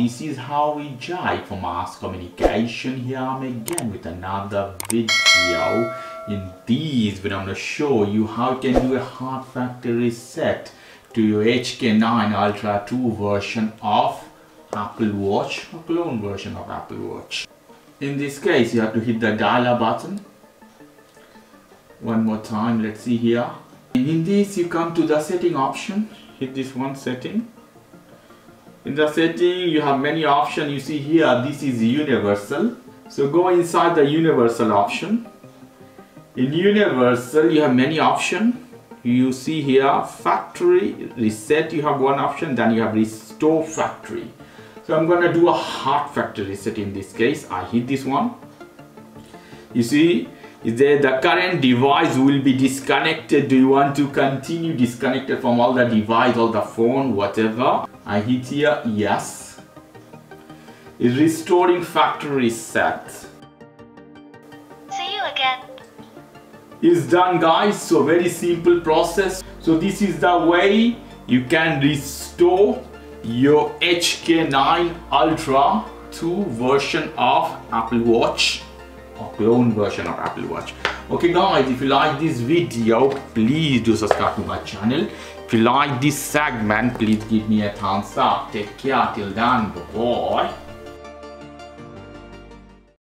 this is how we jive for mass communication. Here I'm again with another video. In this video I'm going to show you how you can do a hard factory reset to your HK9 Ultra 2 version of Apple Watch, a clone version of Apple Watch. In this case you have to hit the dial button. One more time, let's see here. In this you come to the setting option, hit this one setting. In the setting you have many options. You see here this is universal, so go inside the universal option. In universal you have many options. You see here factory reset, you have one option, then you have restore factory. So I'm going to do a hard factory reset. In this case I hit this one. You see the current device will be disconnected. Do you want to continue disconnected from all the device, all the phone, whatever? I hit here yes. It's restoring factory reset. See you again. It's done, guys. So very simple process. So this is the way you can restore your HK9 Ultra 2 version of Apple Watch, or clone version of Apple Watch. Okay guys, if you like this video, please do subscribe to my channel. If you like this segment, please give me a thumbs up. Take care till then, bye bye.